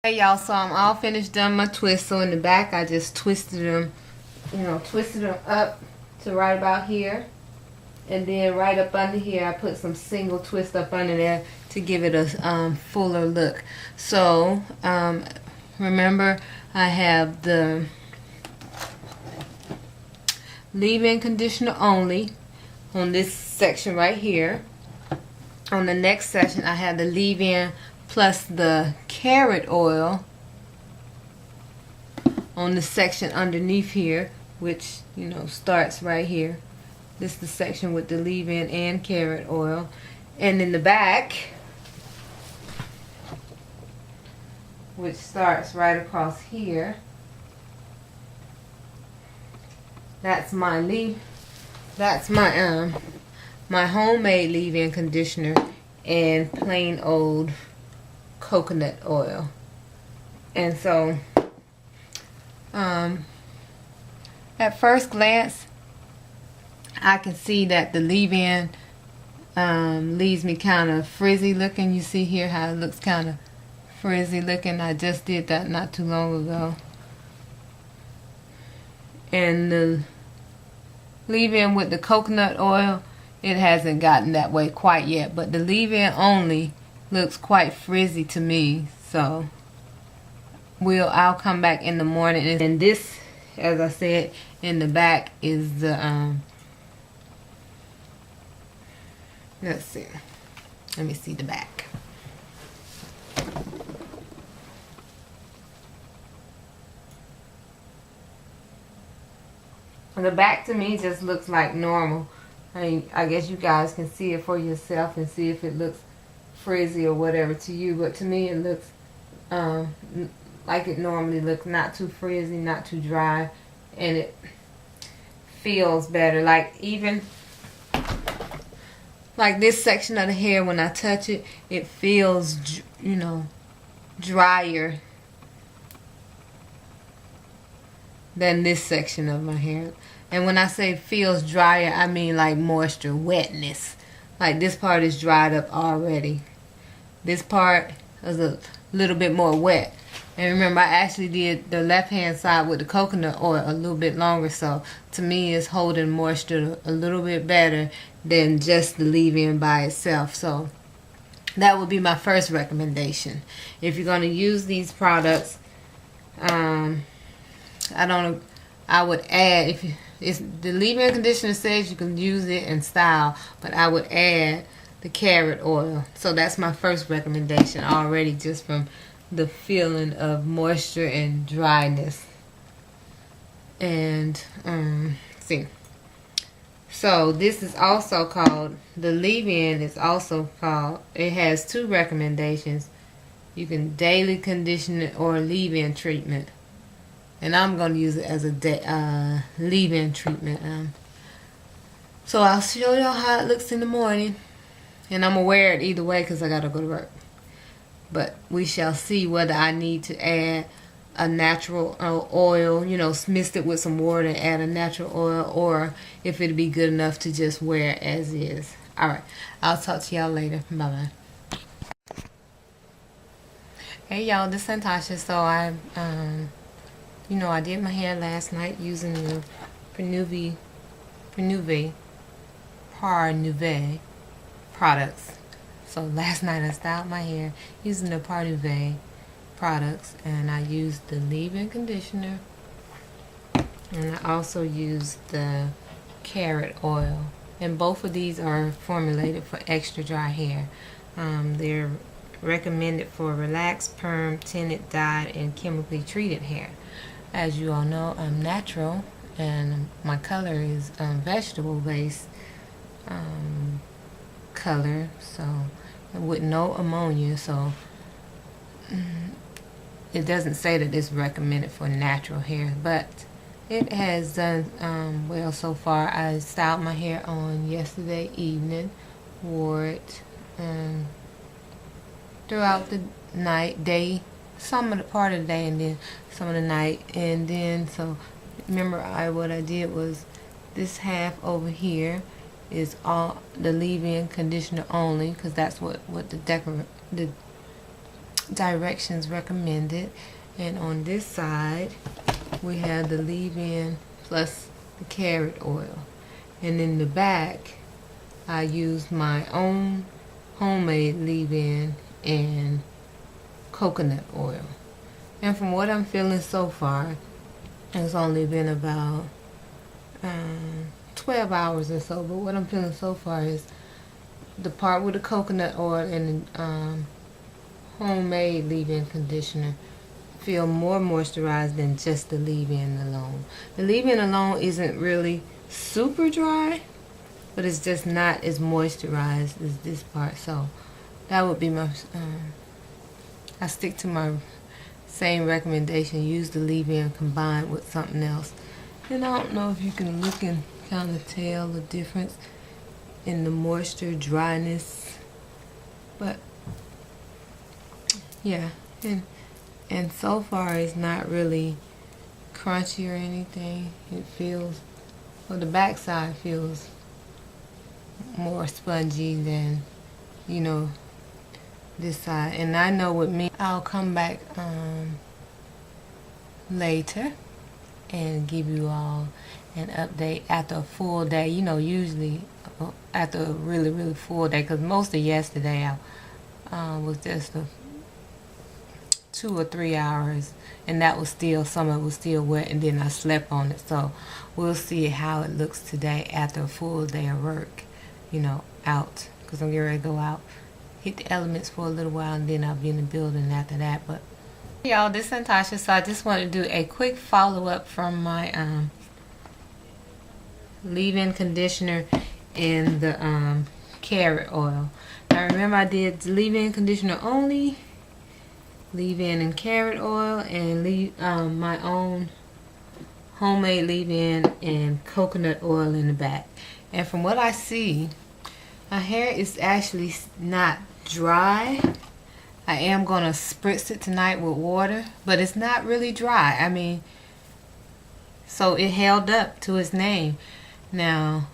Hey y'all, so I'm all finished done my twist. So in the back I just twisted them, twisted them up to right about here. And then right up under here I put some single twist up under there to give it a fuller look. So remember, I have the leave-in conditioner only on this section right here. On the next section I have the leave-in plus the carrot oil on the section underneath here, which starts right here. This is the section with the leave-in and carrot oil. And in the back, which starts right across here, that's my my homemade leave-in conditioner and plain old coconut oil. And so at first glance I can see that the leave-in leaves me kind of frizzy looking. You see here how it looks kind of frizzy looking. I just did that not too long ago. And the leave-in with the coconut oil, it hasn't gotten that way quite yet, but the leave-in only looks quite frizzy to me. So I'll come back in the morning, and this, as I said, in the back is the let's see, let me see the back. The back to me just looks like normal. I guess you guys can see it for yourself and see if it looks frizzy or whatever to you, but to me it looks like it normally looks, not too frizzy, not too dry, and it feels better. Like even like this section of the hair, when I touch it, it feels drier than this section of my hair. And when I say feels drier, I mean like moisture, wetness. Like this part is dried up already. This part is a little bit more wet. And remember, I actually did the left hand side with the coconut oil a little bit longer, so to me it's holding moisture a little bit better than just the leave-in by itself. So that would be my first recommendation. If you're going to use these products, I would add, if the leave-in conditioner says you can use it in style, but I would add the carrot oil. So that's my first recommendation already, just from the feeling of moisture and dryness. And see, so this is also called, the leave-in is also called, it has two recommendations. You can daily condition it or leave-in treatment. And I'm going to use it as a leave-in treatment. So I'll show y'all how it looks in the morning. And I'm going to wear it either way because I got to go to work. But we shall see whether I need to add a natural oil, mix it with some water and add a natural oil, or if it'd be good enough to just wear it as is. Alright, I'll talk to y'all later. Bye-bye. Hey y'all, this is Santasha. So I did my hair last night using the Parnevu products. So last night I styled my hair using the Parnevu products, and I used the leave-in conditioner, and I also used the carrot oil. And both of these are formulated for extra dry hair. They're recommended for relaxed, perm, tinted, dyed, and chemically treated hair. As you all know, I'm natural, and my color is vegetable based color, so with no ammonia. So it doesn't say that it's recommended for natural hair, but it has done well so far. I styled my hair on yesterday evening, wore it throughout the night, day, some of the part of the day, and then some of the night. And then, so remember, what I did was, this half over here is all the leave-in conditioner only, because that's what the directions recommended. And on this side, we have the leave-in plus the carrot oil. And in the back, I used my own homemade leave-in and coconut oil. And from what I'm feeling so far, it's only been about 12 hours or so, but what I'm feeling so far is the part with the coconut oil and the homemade leave-in conditioner feel more moisturized than just the leave-in alone. The leave-in alone isn't really super dry, but it's just not as moisturized as this part. So that would be my I stick to my same recommendation. Use the leave-in combined with something else. And I don't know if you can look and kind of tell the difference in the moisture, dryness, but yeah, and so far it's not really crunchy or anything. It feels, well, the backside feels more spongy than, you know, this side. And I know with me, I'll come back later and give you all an update after a full day. You know, usually after a really full day, because most of yesterday I was just 2 or 3 hours, and that was still, some of it was still wet, and then I slept on it. So we'll see how it looks today after a full day of work, you know, out, because I'm getting ready to go out, hit the elements for a little while, and then I'll be in the building after that. But y'all, this is Santasha, so I just wanted to do a quick follow-up from my leave-in conditioner and the carrot oil. Now remember, I did the leave-in conditioner only, leave-in and carrot oil, and my own homemade leave-in and coconut oil in the back. And from what I see, my hair is actually not dry. I am going to spritz it tonight with water, but it's not really dry. I mean, so it held up to its name. Now,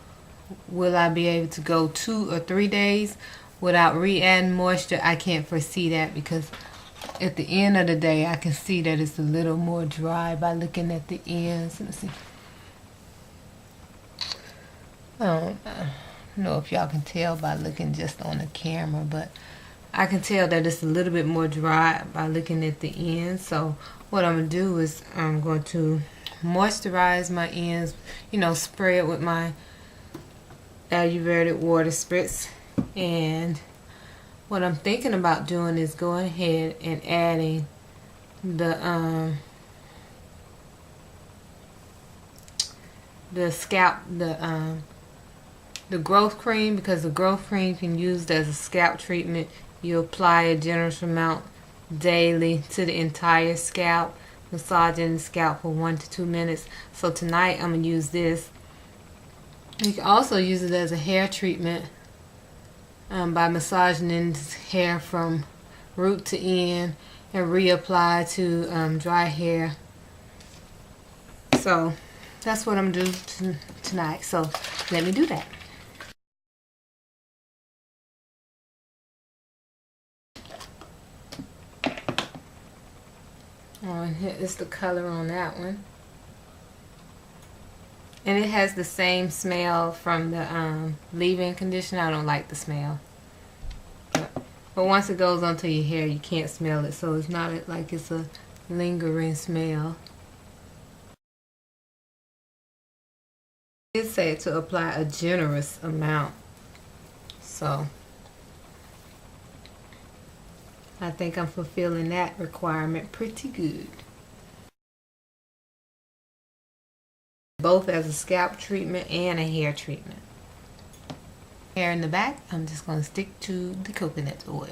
will I be able to go 2 or 3 days without re-adding moisture? I can't foresee that, because at the end of the day, I can see that it's a little more dry by looking at the ends. Let me see. I don't know if y'all can tell by looking just on the camera, but I can tell that it's a little bit more dry by looking at the ends. So what I'm going to do is I'm going to moisturize my ends, you know, spray it with my Ayurvedic water spritz. And what I'm thinking about doing is going ahead and adding the growth cream, because the growth cream can be used as a scalp treatment. You apply a generous amount daily to the entire scalp, massaging the scalp for 1 to 2 minutes. So tonight I'm going to use this. You can also use it as a hair treatment by massaging in hair from root to end and reapply to dry hair. So that's what I'm doing tonight. So let me do that. Here is the color on that one, and it has the same smell from the leave-in conditioner. I don't like the smell, but once it goes onto your hair, you can't smell it, so it's not like it's a lingering smell. It did say to apply a generous amount, so I think I'm fulfilling that requirement pretty good. Both as a scalp treatment and a hair treatment. Hair in the back, I'm just going to stick to the coconut oil.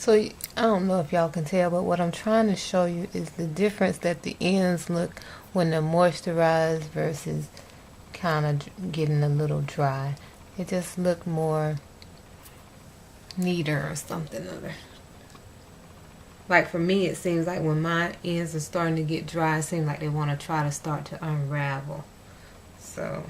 So I don't know if y'all can tell, but what I'm trying to show you is the difference that the ends look when they're moisturized versus kind of getting a little dry. It just look more neater or something other. Like for me, it seems like when my ends are starting to get dry, it seems like they want to try to start to unravel. So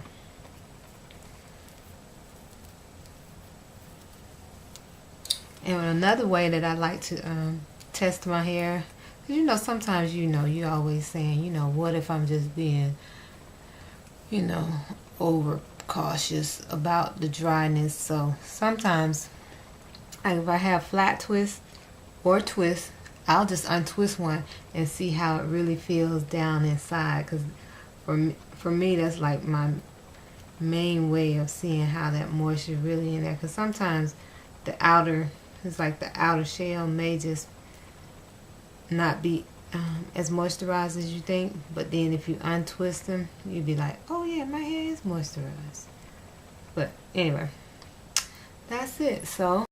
and another way that I like to test my hair, because you know, sometimes you always saying, what if I'm just being, over cautious about the dryness. So sometimes, like if I have flat twist or twist, I'll just untwist one and see how it really feels down inside. Because for me, that's like my main way of seeing how that moisture really in there. Because sometimes the outer, it's like the outer shell may just not be as moisturized as you think, but then if you untwist them, you'd be like, oh yeah, my hair is moisturized. But anyway, that's it. So